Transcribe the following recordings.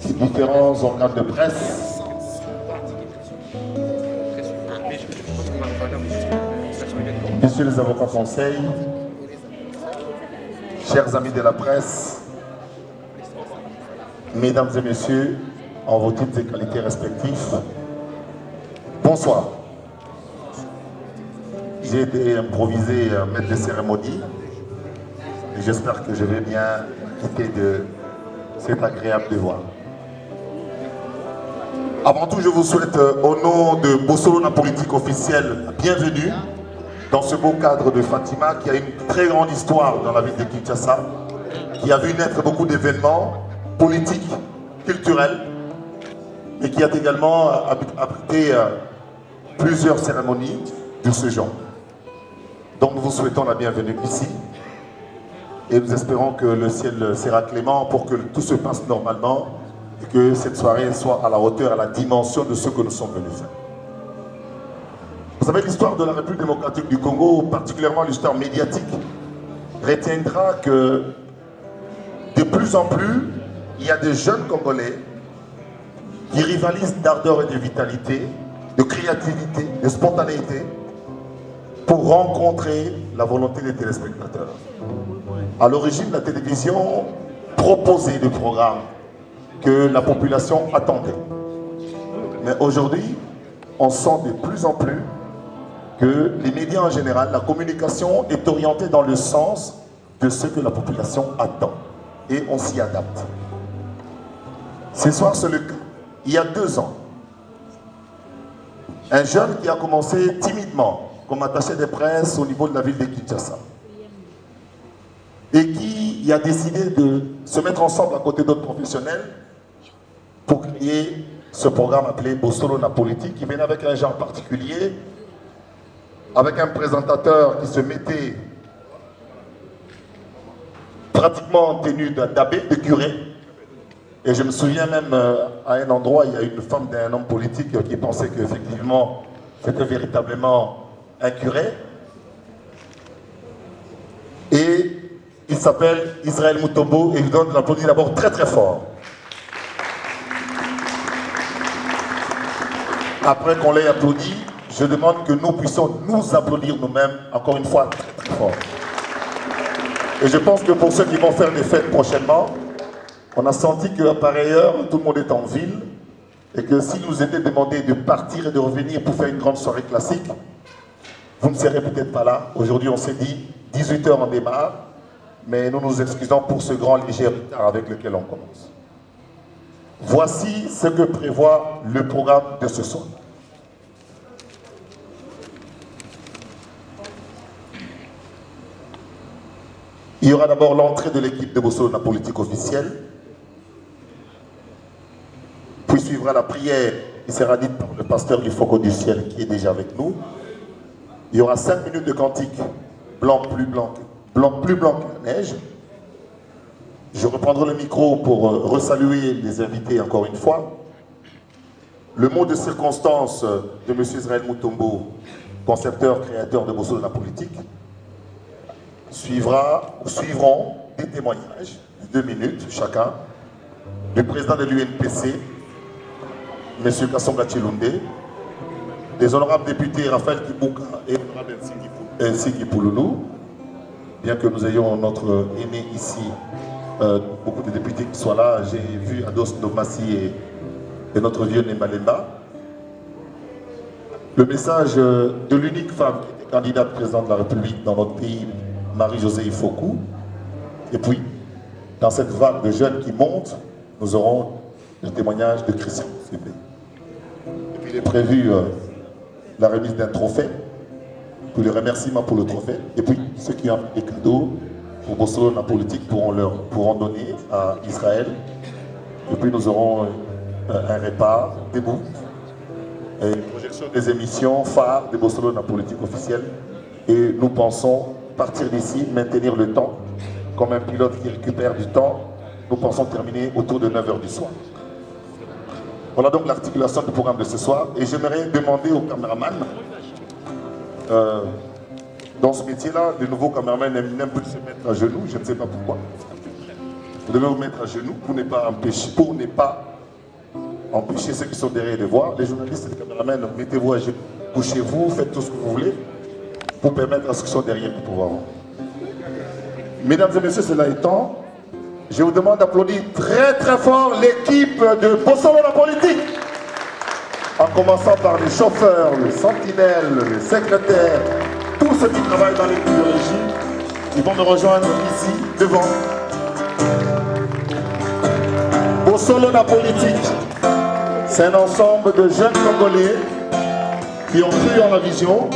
différents organes de presse, messieurs les avocats conseils, chers amis de la presse, mesdames et messieurs, en vos titres et qualités respectifs, bonsoir. J'ai été improvisé maître de cérémonie et j'espère que je vais bien quitter de cet agréable devoir. Avant tout, je vous souhaite au nom de Bossolona Politique Officielle, bienvenue dans ce beau cadre de Fatima qui a une très grande histoire dans la ville de Kinshasa, qui a vu naître beaucoup d'événements politiques, culturels, et qui a également abrité plusieurs cérémonies de ce genre. Donc nous vous souhaitons la bienvenue ici et nous espérons que le ciel sera clément pour que tout se passe normalement et que cette soirée soit à la hauteur, à la dimension de ce que nous sommes venus faire. Vous savez, l'histoire de la République démocratique du Congo, particulièrement l'histoire médiatique, retiendra que de plus en plus, il y a des jeunes Congolais qui rivalisent d'ardeur et de vitalité, de créativité, de spontanéité, pour rencontrer la volonté des téléspectateurs. À l'origine, la télévision proposait des programmes que la population attendait. Mais aujourd'hui, on sent de plus en plus que les médias en général, la communication est orientée dans le sens de ce que la population attend. Et on s'y adapte. Ce soir, c'est le cas. Il y a 2 ans, un jeune qui a commencé timidement comme attaché de presse au niveau de la ville de Kinshasa et qui a décidé de se mettre ensemble à côté d'autres professionnels pour créer ce programme appelé Bossolona Politique, qui venait avec un genre particulier, avec un présentateur qui se mettait pratiquement en tenue d'abbé, de curé. Et je me souviens même à un endroit, il y a une femme d'un homme politique qui pensait qu'effectivement c'était véritablement un curé. Et il s'appelle Israël Mutombo et il donne l'applaudit d'abord très très fort. Après qu'on l'ait applaudi, je demande que nous puissions nous applaudir nous-mêmes encore une fois très très fort. Et je pense que pour ceux qui vont faire des fêtes prochainement, on a senti qu'à pareille heure, tout le monde est en ville et que s'il nous était demandé de partir et de revenir pour faire une grande soirée classique, vous ne serez peut-être pas là. Aujourd'hui, on s'est dit, 18 h on démarre, mais nous nous excusons pour ce grand léger retard avec lequel on commence. Voici ce que prévoit le programme de ce soir. Il y aura d'abord l'entrée de l'équipe de Bossolona Politique Officielle, puis suivra la prière qui sera dite par le pasteur du Faucon du Ciel qui est déjà avec nous. Il y aura 5 minutes de cantique, blanc plus blanc que la neige. Je reprendrai le micro pour resaluer les invités encore une fois. Le mot de circonstance de M. Israël Mutombo, concepteur, créateur de Bossolona Politique, suivront des témoignages, 2 minutes chacun, du président de l'UNPC, M. Kassonga Tshilunde, des honorables députés Raphaël Kibouka et honorable Nsingi Pouloulou, bien que nous ayons notre aîné ici, beaucoup de députés qui soient là, j'ai vu Ados Nomassi et notre vieux Nemalemba. Le message de l'unique femme qui était candidate présidente de la République dans notre pays, Marie-Josée Ifoku. Et puis, dans cette vague de jeunes qui montent, nous aurons le témoignage de Christian Fébé. Et puis il est prévu la remise d'un trophée, puis le remerciement pour le trophée, et puis ceux qui ont des cadeaux pour Bossolona Politique pourront donner à Israël. Et puis nous aurons un repas debout, et une projection des émissions phares de Bossolona Politique Officielle. Et nous pensons partir d'ici, maintenir le temps, comme un pilote qui récupère du temps. Nous pensons terminer autour de 9 h du soir. Voilà donc l'articulation du programme de ce soir. Et j'aimerais demander aux caméramans, dans ce métier-là, les nouveaux caméramans n'aiment plus se mettre à genoux, je ne sais pas pourquoi. Vous devez vous mettre à genoux pour ne pas empêcher ceux qui sont derrière de voir. Les journalistes et les caméramans, mettez-vous à genoux, couchez-vous, faites tout ce que vous voulez pour permettre à ceux qui sont derrière de pouvoir voir. Mesdames et messieurs, cela étant, je vous demande d'applaudir très très fort l'équipe de Bossolo la politique. En commençant par les chauffeurs, les sentinelles, les secrétaires, tous ceux qui travaillent dans l'équipe de régie, ils vont me rejoindre ici, devant. Bossolo la politique, c'est un ensemble de jeunes Congolais qui ont cru en la vision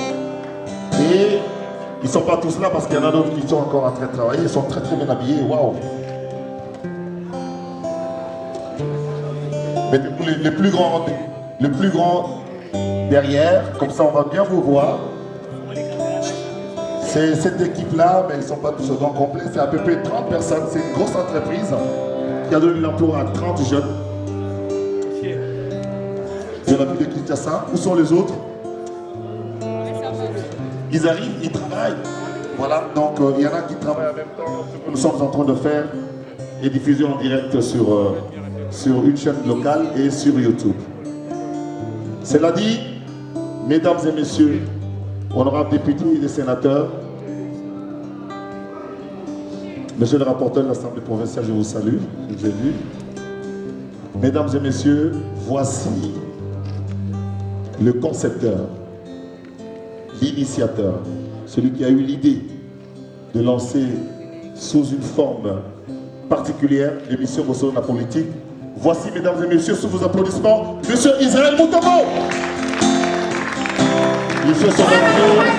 et ils ne sont pas tous là parce qu'il y en a d'autres qui sont encore en train de travailler, ils sont très très bien habillés, waouh! Mais les plus grands derrière, comme ça on va bien vous voir. C'est cette équipe-là, mais ils ne sont pas tous au temps complet, c'est à peu près 30 personnes, c'est une grosse entreprise qui a donné l'emploi à 30 jeunes. Il y en a plus de Kinshasa. Où sont les autres? Ils arrivent, ils travaillent. Voilà, donc il y en a qui travaillent en même temps. Ce que nous sommes en train de faire est diffusé en direct sur une chaîne locale et sur YouTube. Cela dit, mesdames et messieurs, honorables députés et sénateurs, monsieur le rapporteur de l'Assemblée provinciale, je vous salue, je vous ai vu. Mesdames et messieurs, voici le concepteur, l'initiateur, celui qui a eu l'idée de lancer sous une forme particulière l'émission Bossolo la politique. Voici, mesdames et messieurs, sous vos applaudissements, monsieur Israël Mutombo. Il fait son entrée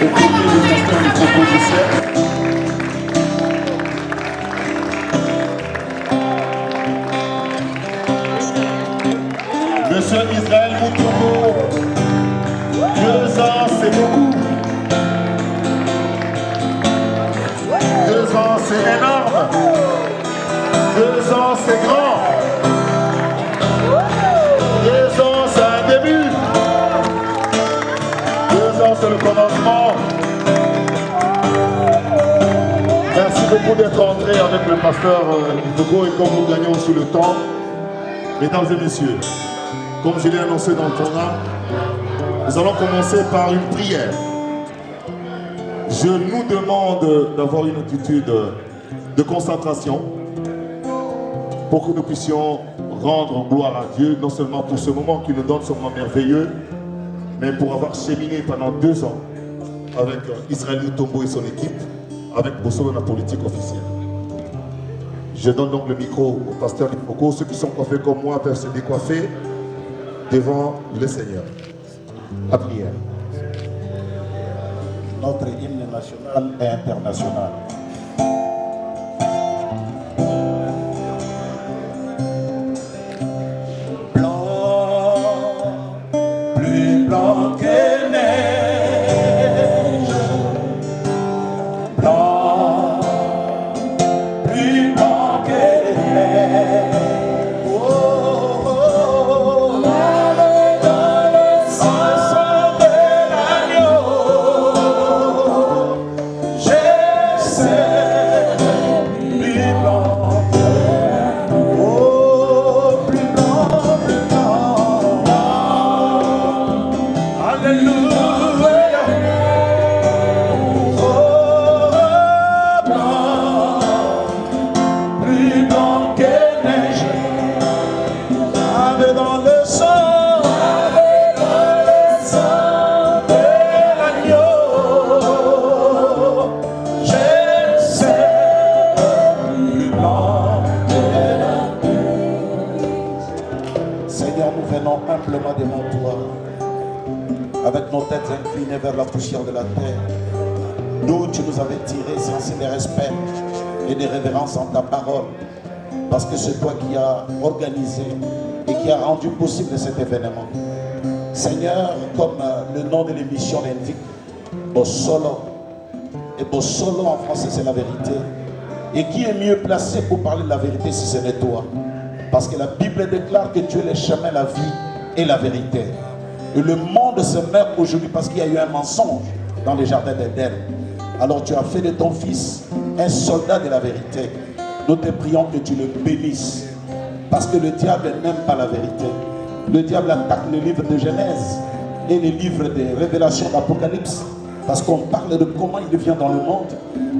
au premier de gestion du proposition. Monsieur Israël Mutombo, 2 ans c'est beaucoup. 2 ans c'est énorme. 2 ans c'est grand. 2 ans c'est un début. 2 ans c'est le commencement. Merci beaucoup d'être entré avec le pasteur Itogo et comme nous gagnons sur le temps, mesdames et messieurs, comme je l'ai annoncé dans le programme, nous allons commencer par une prière. Je nous demande d'avoir une attitude de concentration pour que nous puissions rendre gloire à Dieu, non seulement pour ce moment qui nous donne ce moment merveilleux, mais pour avoir cheminé pendant 2 ans avec Israël Mutombo et son équipe, avec Bossolo la politique officielle. Je donne donc le micro au pasteur Ipoko. Ceux qui sont coiffés comme moi peuvent se décoiffer devant le Seigneur. La prière. Notre hymne national et international. Avec nos têtes inclinées vers la poussière de la terre, d'où tu nous avais tirés sans cesse de respect et de révérence en ta parole, parce que c'est toi qui as organisé et qui a rendu possible cet événement. Seigneur, comme le nom de l'émission l'indique, Bossolo, et Bossolo en français c'est la vérité, et qui est mieux placé pour parler de la vérité si ce n'est toi? Parce que la Bible déclare que tu es le chemin, la vie et la vérité. Et le monde se meurt aujourd'hui parce qu'il y a eu un mensonge dans les jardins d'Éden. Alors tu as fait de ton fils un soldat de la vérité. Nous te prions que tu le bénisses. Parce que le diable n'aime pas la vérité. Le diable attaque le livre de Genèse et les livres des révélations d'Apocalypse. Parce qu'on parle de comment il vient dans le monde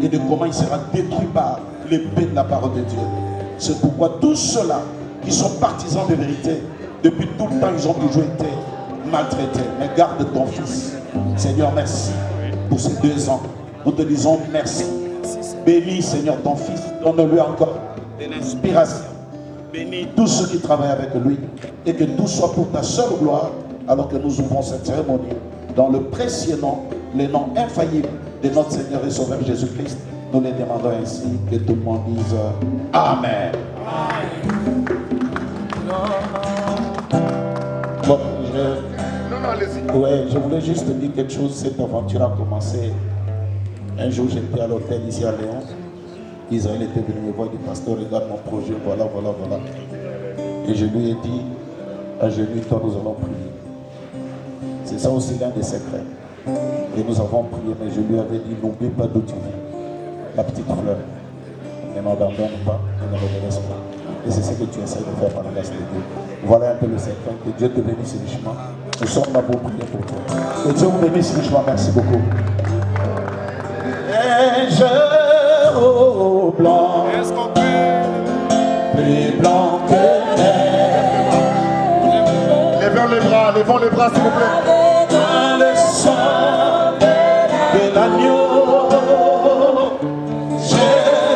et de comment il sera détruit par l'épée de la parole de Dieu. C'est pourquoi tous ceux-là qui sont partisans de vérité, depuis tout le temps, ils ont toujours été maltraités. Mais garde ton fils. Seigneur, merci pour ces 2 ans. Nous te disons merci. Bénis, Seigneur, ton fils. Donne-lui encore de l'inspiration. Bénis tous ceux qui travaillent avec lui. Et que tout soit pour ta seule gloire, alors que nous ouvrons cette cérémonie. Dans le précieux nom, le nom infaillible de notre Seigneur et Sauveur Jésus-Christ, nous les demandons ainsi, que tout le monde dise Amen. Bon, je voulais juste te dire quelque chose. Cette aventure a commencé. Un jour, j'étais à l'hôtel ici à Léon. Israël était venu me voir, il dit, pasteur, regarde mon projet, voilà. Et je lui ai dit, à genoux, toi, nous allons prier. C'est ça aussi l'un des secrets. Et nous avons prié, mais je lui avais dit, n'oublie pas d'où tu viens. La petite fleur. Ne m'abandonne pas, ne me laisse pas. Et c'est ce que tu essaies de faire par la grâce de Dieu. Voilà un peu le secret. Que Dieu te bénisse richement. Nous sommes là pour prier pour toi. Que Dieu vous bénisse richement. Merci beaucoup. Et je au blanc, plus blanc que neige. Levons les bras, s'il vous plaît. Dans le sang de l'agneau, je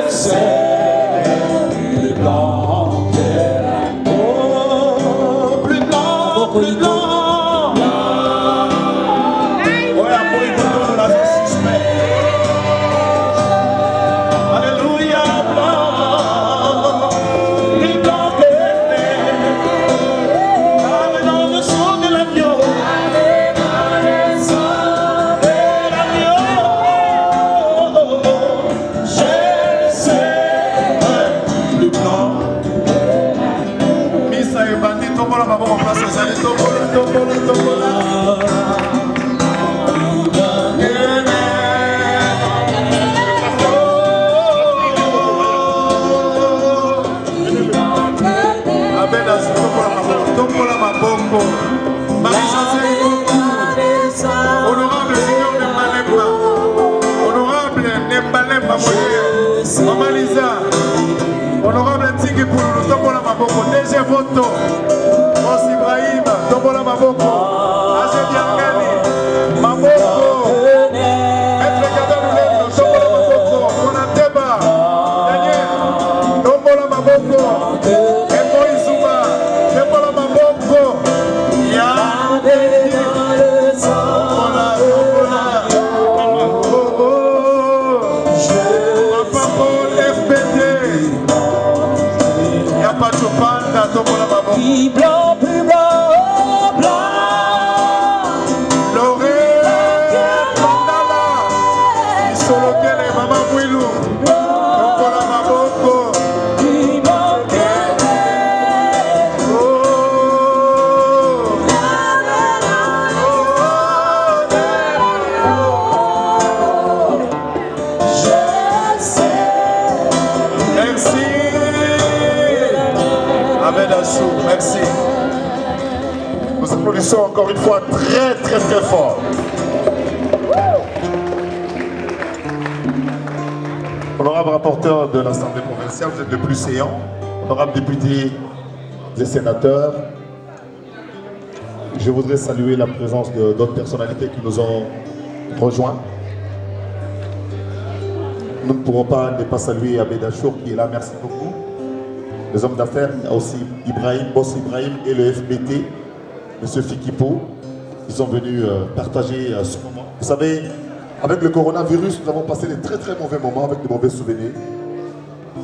sais, plus blanc que l'agneau, plus blanc, plus blanc. Ouais, après, il faut donner la suspect. Alléluia, blanc, plus blanc que neige. Dans le sang de l'agneau. Honorable Seigneur de Malemba, honorable Nembalemba Moye, Maman Lisa, honorable Ntiki Poulou, Tombola Maboko, DG Voto, Mos Ibrahim, Tombola Maboko, Ase Biangani, Maboko, Maître Kadalou, Tombola Maboko, Monateba, Daniel, Tombola Maboko, Emo Izuma, Tombola Maboko, Plus blanc, plus blanc, oh blanc. L'oreille, Mandala, Isolokele, Maman Mouilou, Tombola Maboko, Plus blanc que je sais. Merci. Avec Assou, merci. Nous applaudissons encore une fois très très très fort. Honorable rapporteur de l'Assemblée provinciale, vous êtes le plus séant. Honorable député et sénateurs, je voudrais saluer la présence d'autres personnalités qui nous ont rejoints. Nous ne pourrons pas ne pas saluer Abed Achour qui est là, merci beaucoup. Les hommes d'affaires, il y a aussi Ibrahim, Boss Ibrahim et le FBT, M. Fikipo. Ils sont venus partager ce moment. Vous savez, avec le coronavirus, nous avons passé des très très mauvais moments avec de mauvais souvenirs.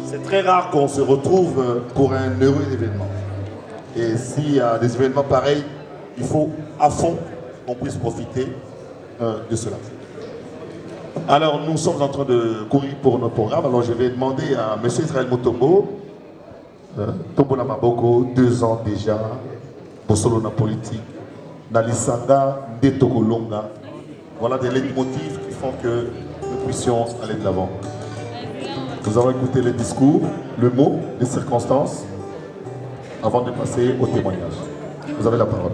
C'est très rare qu'on se retrouve pour un heureux événement. Et s'il y a des événements pareils, il faut à fond qu'on puisse profiter de cela. Alors nous sommes en train de courir pour notre programme. Alors je vais demander à M. Israël Motombo, Tombola Maboko, 2 ans déjà, Bosolo na politique, Nalisanga, Ndetokolonga. Voilà des leitmotifs qui font que nous puissions aller de l'avant. Nous avons écouté le discours, le mot, les circonstances, avant de passer au témoignage. Vous avez la parole.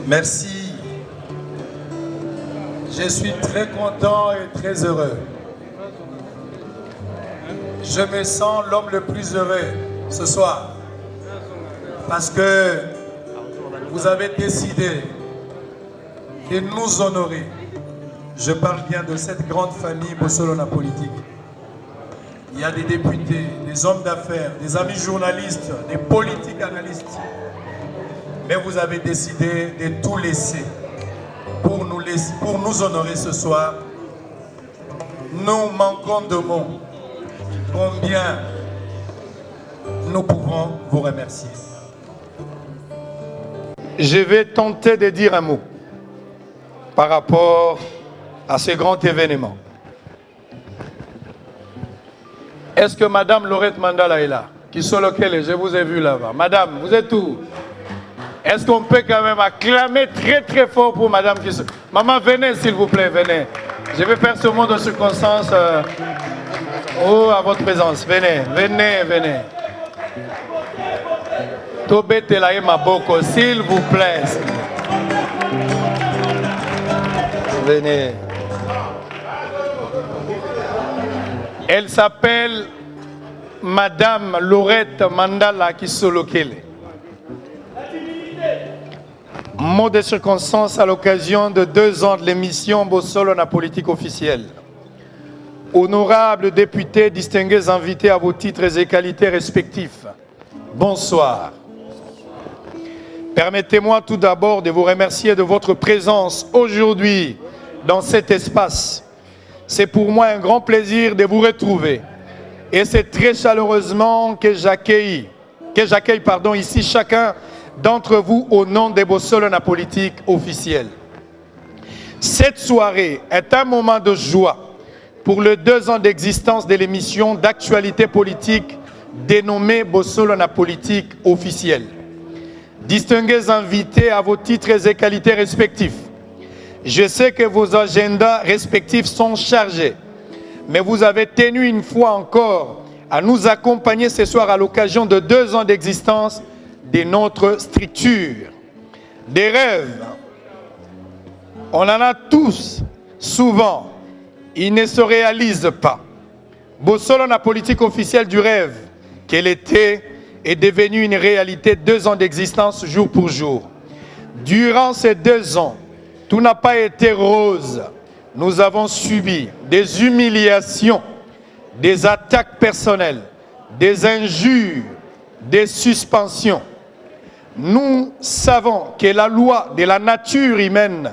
Merci. Je suis très content et très heureux. Je me sens l'homme le plus heureux ce soir. Parce que vous avez décidé de nous honorer. Je parle bien de cette grande famille Bossolona politique. Il y a des députés, des hommes d'affaires, des amis journalistes, des politiques analystes. Mais vous avez décidé de tout laisser pour nous honorer ce soir. Nous manquons de mots. Combien nous pouvons vous remercier. Je vais tenter de dire un mot par rapport à ce grand événement. Est-ce que Madame Laurette Mandala est là? Qui sont lequel? Je vous ai vu là-bas. Madame, vous êtes où? Est-ce qu'on peut quand même acclamer très très fort pour Madame qui... Maman, venez s'il vous plaît, venez. Je vais faire ce mot de circonstance. Oh, à votre présence. Venez, venez, venez. Tobete la Maboko, s'il vous plaît. Venez. Elle s'appelle Madame Laurette Mandala Kisolokele. Mot de circonstance à l'occasion de 2 ans de l'émission Bossolona politique officielle. Honorables députés, distingués invités à vos titres et qualités respectifs, bonsoir. Permettez-moi tout d'abord de vous remercier de votre présence aujourd'hui dans cet espace. C'est pour moi un grand plaisir de vous retrouver. Et c'est très chaleureusement que j'accueille ici chacun d'entre vous au nom des Bossolona politique officielle. Cette soirée est un moment de joie pour les 2 ans d'existence de l'émission d'actualité politique dénommée Bossolona politique officielle. Distingués invités à vos titres et qualités respectifs, je sais que vos agendas respectifs sont chargés, mais vous avez tenu une fois encore à nous accompagner ce soir à l'occasion de 2 ans d'existence de notre structure. Des rêves, on en a tous, souvent, ils ne se réalisent pas. Bossolona politique officielle du rêve qu'elle était est devenue une réalité 2 ans d'existence jour pour jour. Durant ces 2 ans, tout n'a pas été rose. Nous avons subi des humiliations, des attaques personnelles, des injures, des suspensions. Nous savons que la loi de la nature humaine,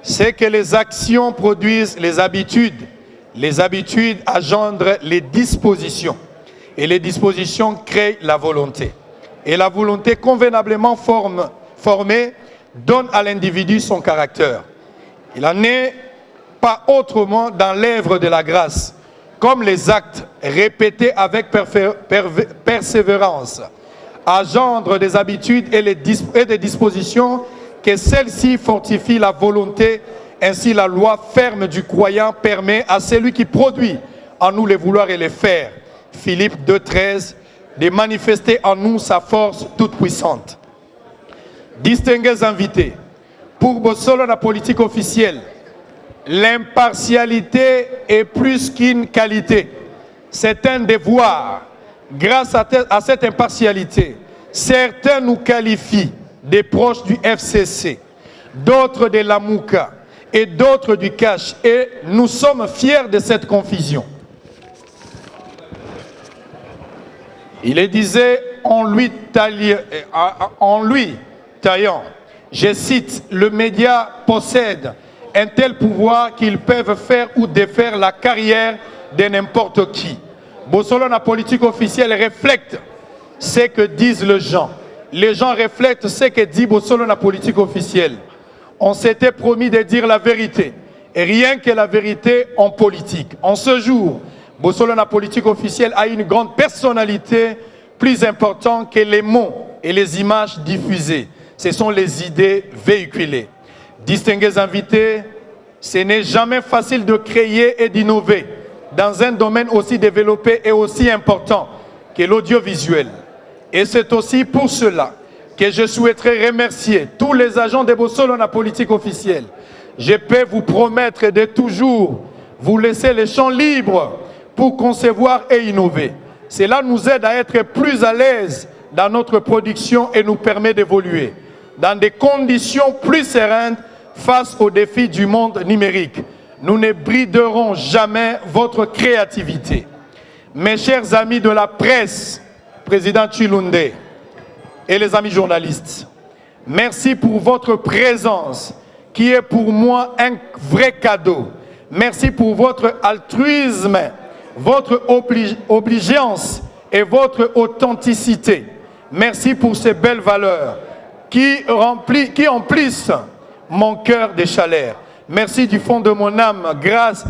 c'est que les actions produisent les habitudes engendrent les dispositions, et les dispositions créent la volonté. Et la volonté convenablement formée donne à l'individu son caractère. Il n'en est pas autrement dans l'œuvre de la grâce, comme les actes répétés avec persévérance engendrent des habitudes et des dispositions que celles-ci fortifient la volonté. Ainsi, la loi ferme du croyant permet à celui qui produit en nous les vouloir et les faire, Philippe 2,13, de manifester en nous sa force toute puissante. Distingués invités, pour Bossolona politique officielle, l'impartialité est plus qu'une qualité, c'est un devoir. Grâce à cette impartialité, certains nous qualifient des proches du FCC, d'autres de la Mouka et d'autres du Cash, et nous sommes fiers de cette confusion. Il le disait en lui taillant, je cite, le média possède un tel pouvoir qu'ils peuvent faire ou défaire la carrière de n'importe qui. Bossolona politique officielle reflète ce que disent les gens. Les gens reflètent ce que dit Bossolona politique officielle. On s'était promis de dire la vérité, et rien que la vérité en politique. En ce jour, Bossolona politique officielle a une grande personnalité plus importante que les mots et les images diffusées. Ce sont les idées véhiculées. Distingués invités, ce n'est jamais facile de créer et d'innover dans un domaine aussi développé et aussi important que l'audiovisuel. Et c'est aussi pour cela que je souhaiterais remercier tous les agents de Bossolo na politique officielle. Je peux vous promettre de toujours vous laisser les champs libres pour concevoir et innover. Cela nous aide à être plus à l'aise dans notre production et nous permet d'évoluer dans des conditions plus sereines face aux défis du monde numérique. Nous ne briderons jamais votre créativité. Mes chers amis de la presse, Président Chilunde, et les amis journalistes, merci pour votre présence qui est pour moi un vrai cadeau. Merci pour votre altruisme, votre obligeance et votre authenticité. Merci pour ces belles valeurs qui emplissent mon cœur de chaleur. Merci du fond de mon âme,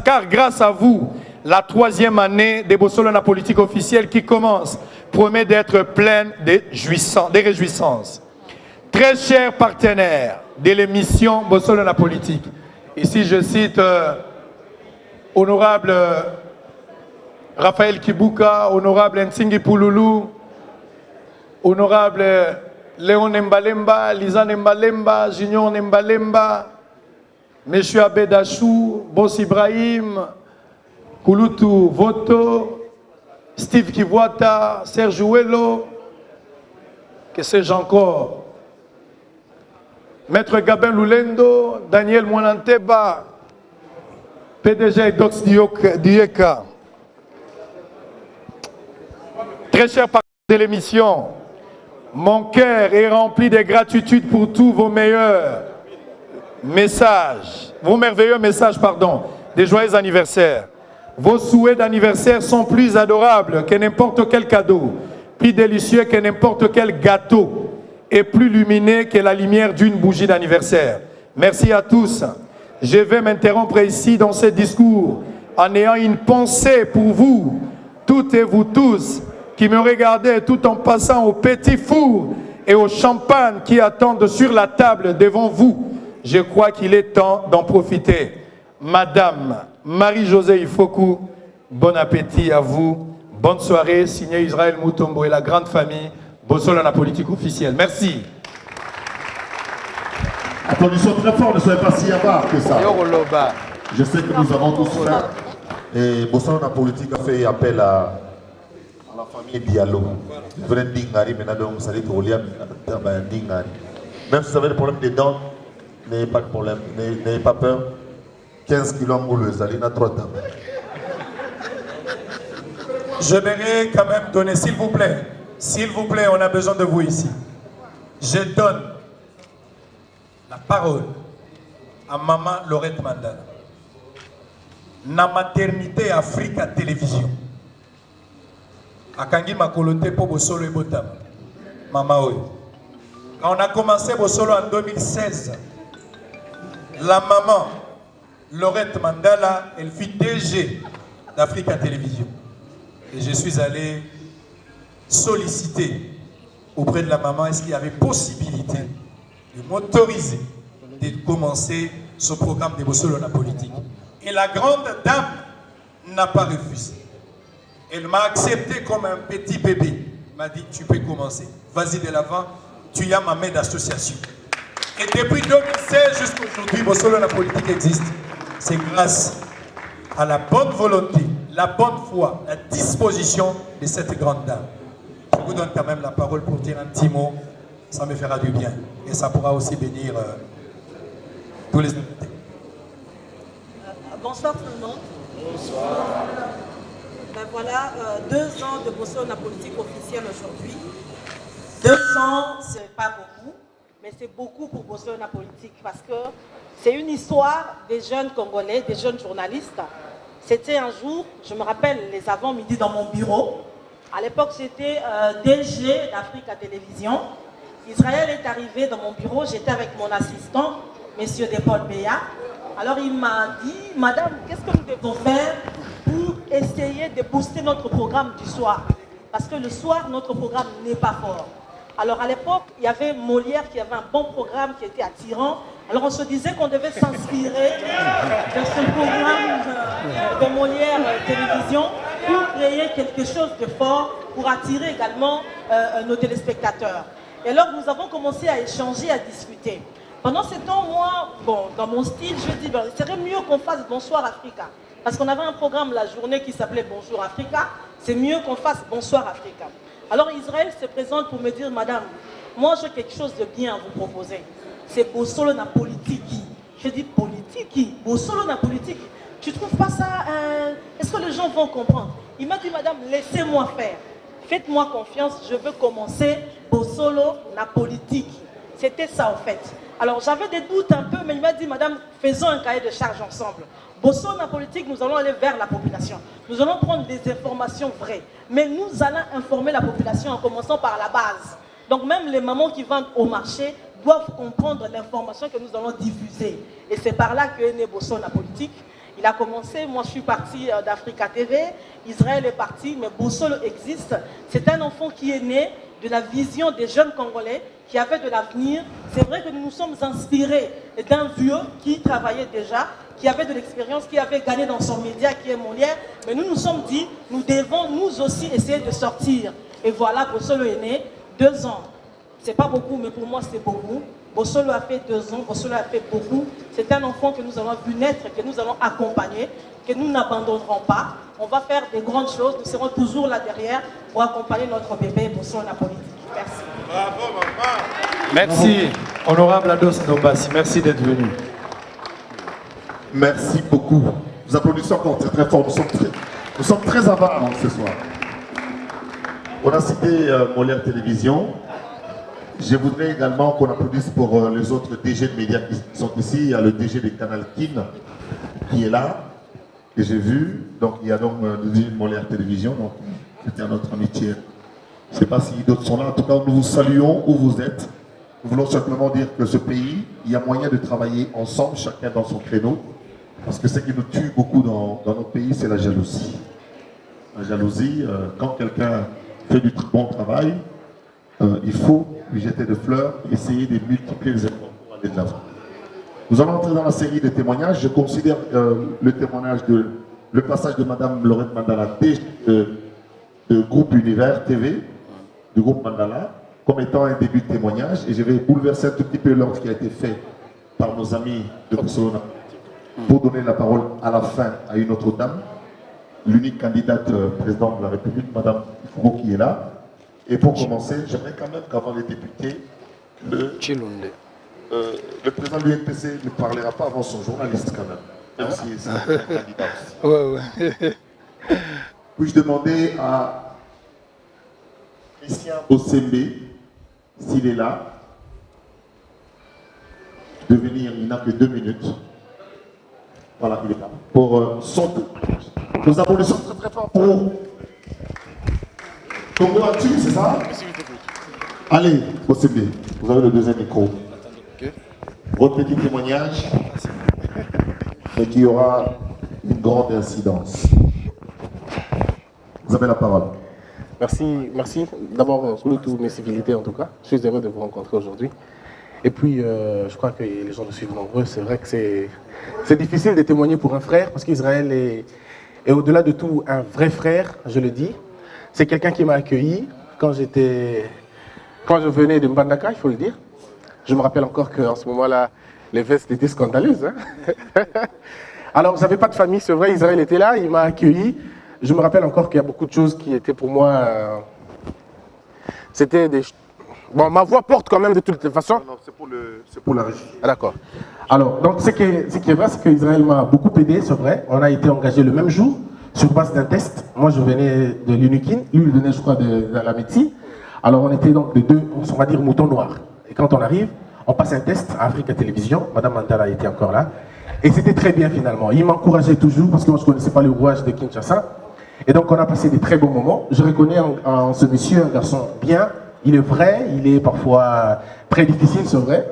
car grâce à vous, la 3e année de Bossolo na politique officielle qui commence promet d'être pleine de réjouissances. Très chers partenaires de l'émission Bossolo na politique, ici je cite honorable Raphaël Kibuka, honorable Nsingi Pouloulou, honorable Léon Nembalemba, Lisa Nembalemba, Junior Nembalemba, Monsieur Abedachou, Boss Ibrahim, Kouloutou Voto, Steve Kivuata, Serge Ouello, que sais-je encore, Maître Gabin Loulendo, Daniel Mwananteba, PDG Dox Dieka. Très cher partenaire de l'émission, mon cœur est rempli de gratitude pour tous vos meilleurs messages, des joyeux anniversaires. Vos souhaits d'anniversaire sont plus adorables que n'importe quel cadeau, plus délicieux que n'importe quel gâteau et plus lumineux que la lumière d'une bougie d'anniversaire. Merci à tous. Je vais m'interrompre ici dans ce discours en ayant une pensée pour vous, toutes et vous tous, qui me regardez tout en passant au petit four et au champagne qui attendent sur la table devant vous. Je crois qu'il est temps d'en profiter. Madame Marie-Josée Ifoku, bon appétit à vous. Bonne soirée, signé Israël Moutombo et la grande famille Bossolo na politique officielle. Merci. Applaudissons très fort, ne soyez pas si avare que ça. Je sais que nous avons tous faim. Et Bossolo na politique a fait appel à la famille Diallo. Je venais de Dingari, maintenant donc vous savez que William Dingari. Même si vous avez des problèmes de dents, n'ayez pas de problème, n'ayez pas peur. 15 kilos mouleuses, allez dans 3 tables. Je vais quand même donner, s'il vous plaît, on a besoin de vous ici. Je donne la parole à Maman Laurette Mandala. Na maternité Africa Télévision. Akangi Makolote pour Bossolo et Botam. Maman Oyo. Quand on a commencé Bossolo en 2016, la maman Laurette Mandala, elle fut DG d'Africa Télévision. Et je suis allé solliciter auprès de la maman, est-ce qu'il y avait possibilité de m'autoriser de commencer ce programme de Bossolo na politique. Et la grande dame n'a pas refusé. Elle m'a accepté comme un petit bébé. Elle m'a dit, tu peux commencer. Vas-y de l'avant, tu as ma main d'association. Et depuis 2016 jusqu'à aujourd'hui, Bossolo na politique existe. C'est grâce à la bonne volonté, la bonne foi, la disposition de cette grande dame. Je vous donne quand même la parole pour dire un petit mot. Ça me fera du bien. Et ça pourra aussi bénir tous les invités. Bonsoir tout le monde. Bonsoir. Ben voilà, 2 ans de Bossolo na politique officielle aujourd'hui. 2 ans, ce n'est pas beaucoup, mais c'est beaucoup pour Bossolo na politique parce que c'est une histoire des jeunes Congolais, des jeunes journalistes. C'était un jour, je me rappelle, les avant-midi dans mon bureau. À l'époque, j'étais DG d'Africa Télévision. Israël est arrivé dans mon bureau, j'étais avec mon assistant, M. Paul Béa. Alors il m'a dit, Madame, qu'est-ce que nous devons faire pour essayer de booster notre programme du soir? Parce que le soir, notre programme n'est pas fort. Alors à l'époque, il y avait Molière qui avait un bon programme qui était attirant. Alors on se disait qu'on devait s'inspirer de ce programme de Molière télévision pour créer quelque chose de fort, pour attirer également nos téléspectateurs. Et alors nous avons commencé à échanger, à discuter. Pendant ce temps, moi, bon, dans mon style, je dis, ben, il serait mieux qu'on fasse Bonsoir Africa. Parce qu'on avait un programme la journée qui s'appelait Bonjour Africa. C'est mieux qu'on fasse Bonsoir Africa. Alors Israël se présente pour me dire, madame, moi j'ai quelque chose de bien à vous proposer. C'est Bosolo na politique. Je dis politique, Bosolo na politique. Tu ne trouves pas ça est-ce que les gens vont comprendre? Il m'a dit, madame, laissez-moi faire. Faites-moi confiance, je veux commencer Bosolo na politique. C'était ça en fait. Alors j'avais des doutes un peu, mais il m'a dit, madame, faisons un cahier de charge ensemble. Bosolo na politique, nous allons aller vers la population. Nous allons prendre des informations vraies. Mais nous allons informer la population en commençant par la base. Donc même les mamans qui vendent au marché doivent comprendre l'information que nous allons diffuser. Et c'est par là que est né Bosolo na politique. Il a commencé, moi je suis partie d'Africa TV, Israël est parti, mais Bosolo existe. C'est un enfant qui est né de la vision des jeunes Congolais qui avaient de l'avenir. C'est vrai que nous nous sommes inspirés d'un vieux qui travaillait déjà, qui avait de l'expérience, qui avait gagné dans son média, qui est Molière. Mais nous nous sommes dit, nous devons nous aussi essayer de sortir. Et voilà, Bosolo est né, 2 ans. C'est pas beaucoup, mais pour moi c'est beaucoup. Bosolo a fait 2 ans, Bosolo a fait beaucoup. C'est un enfant que nous avons vu naître, que nous allons accompagner, que nous n'abandonnerons pas. On va faire des grandes choses, nous serons toujours là derrière pour accompagner notre bébé Bosolo na politique. Merci. Bravo, maman. Merci, honorable Ados Ndombasi. Merci d'être venu. Merci beaucoup. Nous applaudissons encore très très fort. Nous sommes très avares ce soir. On a cité Molière Télévision. Je voudrais également qu'on applaudisse pour les autres DG de médias qui sont ici. Il y a le DG de Canal Kin qui est là, que j'ai vu. Donc il y a donc le DG de Molière Télévision. Donc c'était notre amitié. Je ne sais pas si d'autres sont là. En tout cas, nous vous saluons où vous êtes. Nous voulons simplement dire que ce pays, il y a moyen de travailler ensemble, chacun dans son créneau. Parce que ce qui nous tue beaucoup dans notre pays, c'est la jalousie. La jalousie, quand quelqu'un fait du bon travail, il faut lui jeter des fleurs, essayer de multiplier les efforts pour aller de l'avant. Nous allons entrer dans la série de témoignages. Je considère le témoignage le passage de Madame Laurette Mandala de groupe Univers TV, du groupe Mandala, comme étant un début de témoignage. Et je vais bouleverser un tout petit peu l'ordre qui a été fait par nos amis de Barcelone pour donner la parole à la fin à une autre dame, l'unique candidate présidente de la République, Madame Ifougo, qui est là. Et pour commencer, j'aimerais quand même qu'avant les députés, le président de l'UNPC ne parlera pas avant son journaliste quand même si c'est un candidat aussi. Ouais. Puis-je demander à Christian Osembe, s'il est là, de venir, il n'a que 2 minutes. Voilà, il est là. Pour son tour. Nous applaudissons très très fort pour Congo Actu, c'est ça? Allez, Osembe, vous avez le 2e micro. Votre petit témoignage, et qu'il y aura une grande incidence. Vous avez la parole. Merci. D'abord, toutes mes civilités en tout cas. Je suis heureux de vous rencontrer aujourd'hui. Et puis, je crois que les gens me suivent nombreux. C'est vrai que c'est difficile de témoigner pour un frère, parce qu'Israël est au-delà de tout un vrai frère, je le dis. C'est quelqu'un qui m'a accueilli quand je venais de Mbandaka, il faut le dire. Je me rappelle encore qu'en ce moment-là, les vestes étaient scandaleuses. Hein. Alors, j'avais pas de famille, c'est vrai, Israël était là, il m'a accueilli. Je me rappelle encore qu'il y a beaucoup de choses qui étaient pour moi... C'était des... Bon, ma voix porte quand même de toutes les façons. Non, c'est pour la régie. Ah, d'accord. Alors, donc, ce qui est vrai, c'est qu'Israël m'a beaucoup aidé, c'est vrai. On a été engagés le même jour, sur base d'un test. Moi, je venais de l'UNIKIN, lui, il venait, je crois, de la médecine. Alors, on était donc de 2, on va dire, moutons noirs. Et quand on arrive, on passe un test à Africa Télévision. Madame Mandala était encore là. Et c'était très bien, finalement. Il m'encourageait toujours, parce que moi, je ne connaissais pas le rouage de Kinshasa. Et donc, on a passé des très bons moments. Je reconnais en ce monsieur un garçon bien. Il est vrai, il est parfois très difficile, c'est vrai.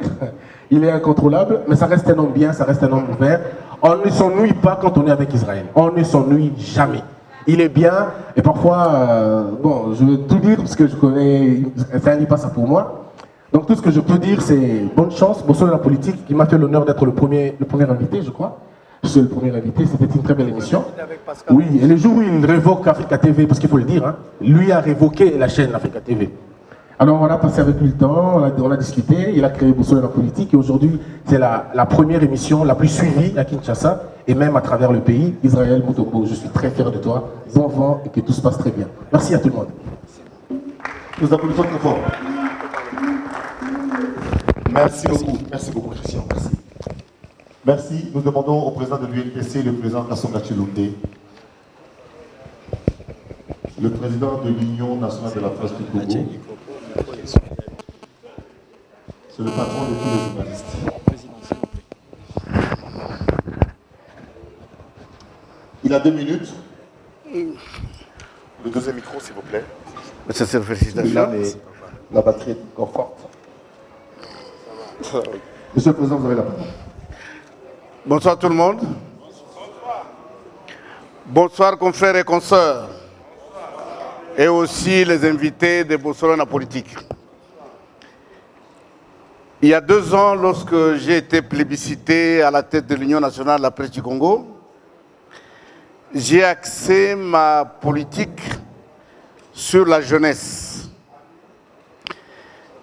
Il est incontrôlable, mais ça reste un homme bien, ça reste un homme ouvert. On ne s'ennuie pas quand on est avec Israël. On ne s'ennuie jamais. Il est bien, et parfois, bon, je veux tout dire parce que je connais, ça n'est pas ça pour moi. Donc tout ce que je peux dire, c'est bonne chance, Bosolo la politique, qui m'a fait l'honneur d'être le premier invité, je crois. Je suis le premier invité, c'était une très belle émission. Oui, et le jour où il révoque Africa TV, parce qu'il faut le dire, hein, lui a révoqué la chaîne Africa TV. Alors on a passé avec lui le temps, on a discuté, il a créé Boussole la politique et aujourd'hui c'est la première émission la plus suivie à Kinshasa et même à travers le pays. Israël Mutombo, je suis très fier de toi, bon vent et que tout se passe très bien. Merci à tout le monde. Nous applaudissons très fort. Merci beaucoup Christian, merci. Merci, nous demandons au président de l'UNPC, le président Kasonga Tshilombe, le président de l'Union nationale de la presse du Congo. C'est le patron de tous les journalistes. Il a 2 minutes. Le deuxième micro, s'il vous plaît. Monsieur le félicitations. La batterie est encore forte. Monsieur le Président, vous avez la parole. Bonsoir tout le monde. Bonsoir confrères et consoeurs. Et aussi les invités de Bossolona Politique. Il y a 2 ans, lorsque j'ai été plébiscité à la tête de l'Union nationale de la presse du Congo, j'ai axé ma politique sur la jeunesse.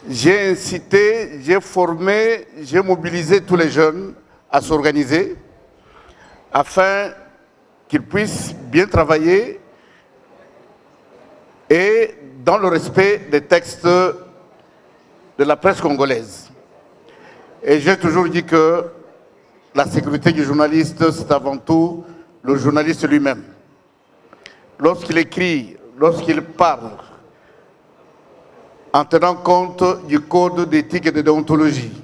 J'ai incité, j'ai formé, j'ai mobilisé tous les jeunes à s'organiser afin qu'ils puissent bien travailler et dans le respect des textes de la presse congolaise. Et j'ai toujours dit que la sécurité du journaliste, c'est avant tout le journaliste lui-même. Lorsqu'il écrit, lorsqu'il parle, en tenant compte du code d'éthique et de déontologie,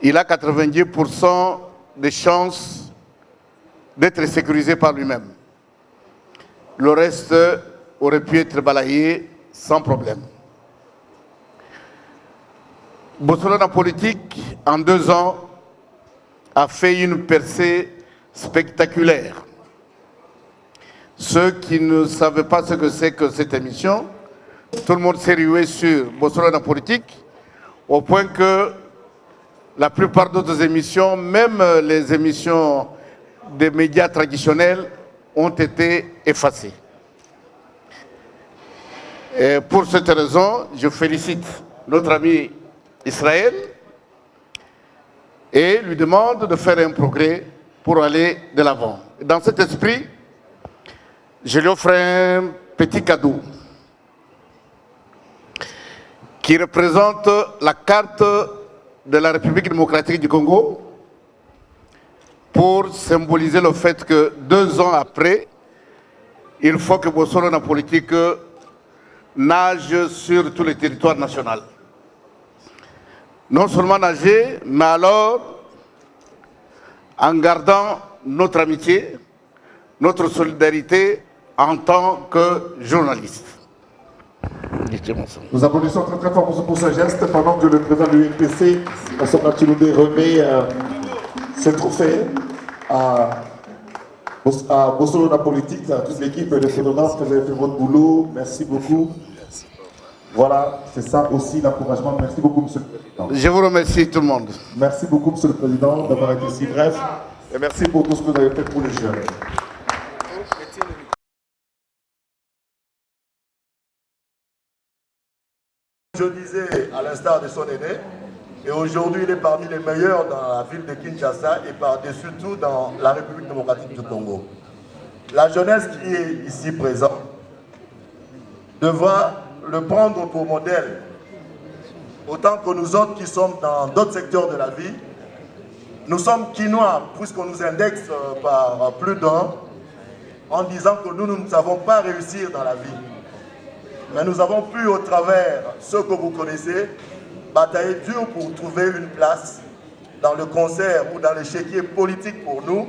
il a 90% de chances d'être sécurisé par lui-même. Le reste aurait pu être balayé sans problème. Bossolona Politique, en 2 ans, a fait une percée spectaculaire. Ceux qui ne savaient pas ce que c'est que cette émission, tout le monde s'est rué sur Bossolona Politique, au point que la plupart d'autres émissions, même les émissions des médias traditionnels, ont été effacées. Et pour cette raison, je félicite notre ami Israël et lui demande de faire un progrès pour aller de l'avant. Dans cet esprit, je lui offre un petit cadeau qui représente la carte de la République démocratique du Congo pour symboliser le fait que 2 ans après, il faut que Bossolona Politique nage sur tout le territoire national. Non seulement nager, mais alors en gardant notre amitié, notre solidarité en tant que journaliste. Nous applaudissons très très fort pour ce geste pendant que le président de l'UNPC, Kasonga Tshilombe, remet ce trophée à Bossolona Politique, à toute l'équipe de photographes. Vous avez fait votre boulot. Merci beaucoup. Voilà, c'est ça aussi l'encouragement. Merci beaucoup, Monsieur le Président. Je vous remercie tout le monde. Merci beaucoup, Monsieur le Président, d'avoir été si bref. Et merci pour tout ce que vous avez fait pour les jeunes. Je disais, à l'instar de son aîné, et aujourd'hui il est parmi les meilleurs dans la ville de Kinshasa et par-dessus tout dans la République démocratique du Congo. La jeunesse qui est ici présente devra le prendre pour modèle, autant que nous autres qui sommes dans d'autres secteurs de la vie. Nous sommes quinois, puisqu'on nous indexe par plus d'un, en disant que nous ne savons pas réussir dans la vie. Mais nous avons pu, au travers ce que vous connaissez, batailler dur pour trouver une place dans le concert ou dans l'échiquier politique pour nous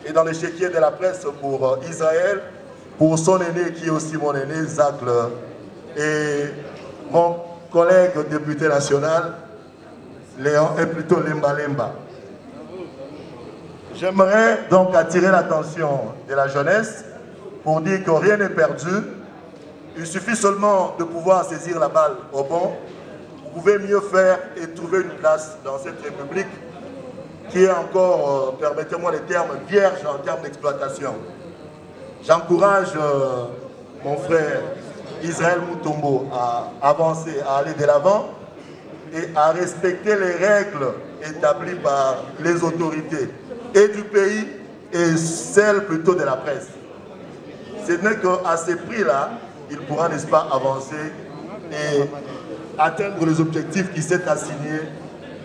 et dans l'échiquier de la presse pour Israël, pour son aîné qui est aussi mon aîné, Zacle, et mon collègue député national, Léon, et plutôt Lemba Lemba. J'aimerais donc attirer l'attention de la jeunesse pour dire que rien n'est perdu. Il suffit seulement de pouvoir saisir la balle au bon. Vous pouvez mieux faire et trouver une place dans cette République qui est encore, permettez-moi les termes, vierge en termes d'exploitation. J'encourage mon frère Israël Mutombo à avancer, à aller de l'avant et à respecter les règles établies par les autorités et du pays et celles plutôt de la presse. Ce n'est qu'à ces prix-là, il pourra, n'est-ce pas, avancer et atteindre les objectifs qui s'est assignés,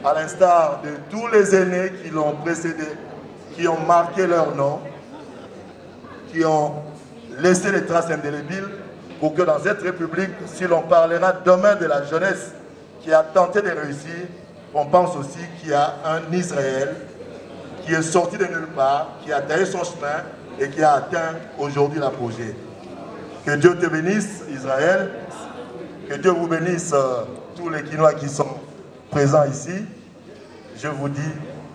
à l'instar de tous les aînés qui l'ont précédé, qui ont marqué leur nom, qui ont laissé les traces indélébiles, pour que dans cette République, si l'on parlera demain de la jeunesse qui a tenté de réussir, on pense aussi qu'il y a un Israël qui est sorti de nulle part, qui a taillé son chemin et qui a atteint aujourd'hui l'apogée. Que Dieu te bénisse, Israël. Que Dieu vous bénisse, tous les Quinois qui sont présents ici. Je vous dis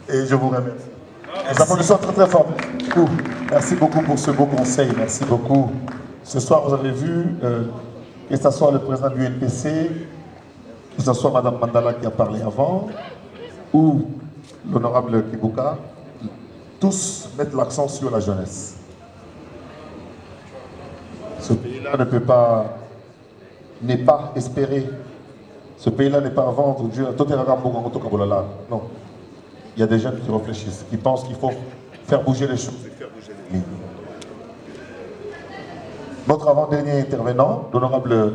et je vous remercie. Nous applaudissons très très fort. Merci beaucoup pour ce beau conseil. Merci beaucoup. Ce soir, vous avez vu que ce soit le président du NPC, que ce soit Mme Mandala qui a parlé avant, ou l'honorable Kibuka, tous mettent l'accent sur la jeunesse. Ce pays-là n'est pas espéré. Ce pays-là n'est pas à vendre. Non. Il y a des jeunes qui réfléchissent, qui pensent qu'il faut faire bouger les choses et faire bouger les lignes. Notre avant-dernier intervenant, l'honorable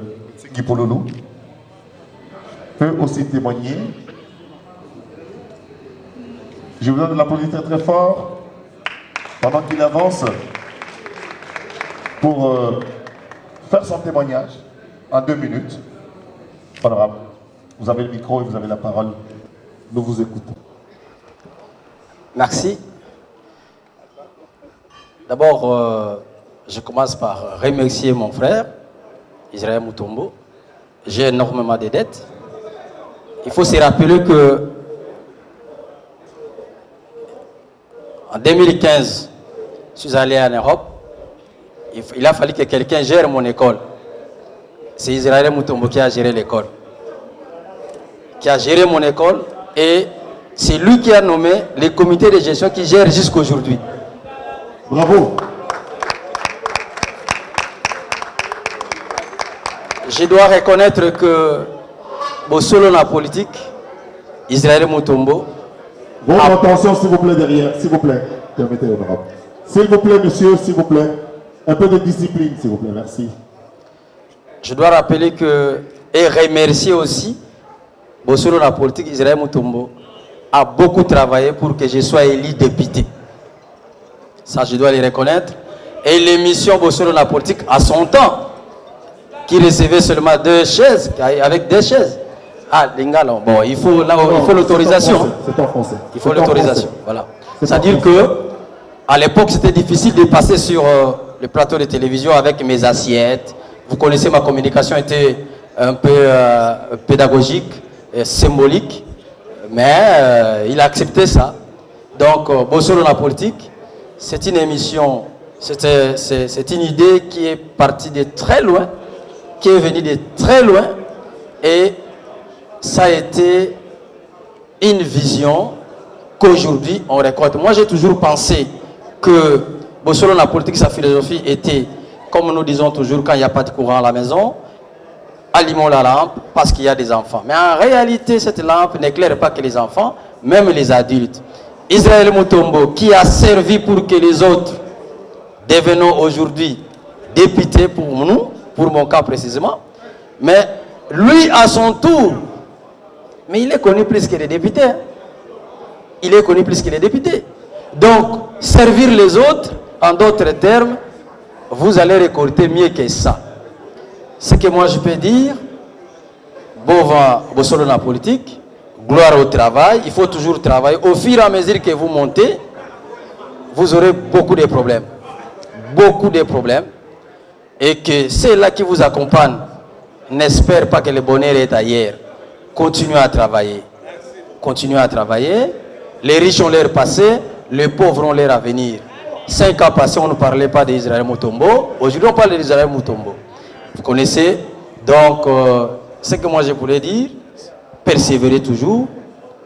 Guy Pololou, peut aussi témoigner. Je vous donne l'applaudissement très très fort pendant qu'il avance pour faire son témoignage en 2 minutes. Honorable, vous avez le micro et vous avez la parole. Nous vous écoutons. Merci. D'abord, je commence par remercier mon frère, Israël Mutombo. J'ai énormément de dettes. Il faut se rappeler que en 2015, je suis allé en Europe. Il a fallu que quelqu'un gère mon école. C'est Israël Mutombo qui a géré l'école. Qui a géré mon école et c'est lui qui a nommé les comités de gestion qui gèrent jusqu'à aujourd'hui. Bravo. Je dois reconnaître que Bosolo la politique, Israël Mutombo. Votre attention s'il vous plaît derrière, s'il vous plaît. Permettez l'honorable. S'il vous plaît, monsieur, s'il vous plaît. Un peu de discipline, s'il vous plaît, merci. Je dois rappeler que, et remercier aussi, Bosolo la politique, Israël Mutombo a beaucoup travaillé pour que je sois élu député. Ça, je dois le reconnaître. Et l'émission Bosolo la politique, à son temps, qui recevait seulement 2 chaises, avec 2 chaises. Ah, Lingala, bon, il faut l'autorisation. C'est en français. Il faut l'autorisation, voilà. C'est-à-dire que, à l'époque, c'était difficile de passer sur le plateau de télévision avec mes assiettes. Vous connaissez, ma communication était un peu pédagogique, symbolique, mais il a accepté ça. Donc, Bosolo la politique, c'est une émission, c'est une idée qui est partie de très loin, qui est venue de très loin, et ça a été une vision qu'aujourd'hui on récolte. Moi, j'ai toujours pensé que Bosolo la politique, sa philosophie était, comme nous disons toujours, quand il n'y a pas de courant à la maison, allumons la lampe parce qu'il y a des enfants. Mais en réalité, cette lampe n'éclaire pas que les enfants, même les adultes. Israël Mutombo, qui a servi pour que les autres devenons aujourd'hui députés pour nous, pour mon cas précisément, mais lui à son tour, mais il est connu plus que les députés. Il est connu plus que les députés. Donc, servir les autres, en d'autres termes, vous allez récolter mieux que ça. Ce que moi je peux dire, bon vent, Bosolo la politique, gloire au travail, il faut toujours travailler. Au fur et à mesure que vous montez, vous aurez beaucoup de problèmes. Beaucoup de problèmes. Et que ceux-là qui vous accompagnent n'espèrent pas que le bonheur est ailleurs. Continuez à travailler. Continuez à travailler. Les riches ont leur passé, les pauvres ont leur avenir. 5 ans passés, on ne parlait pas d'Israël Mutombo. Aujourd'hui, on parle d'Israël Mutombo. Vous connaissez. Donc, ce que moi je voulais dire, persévérer toujours.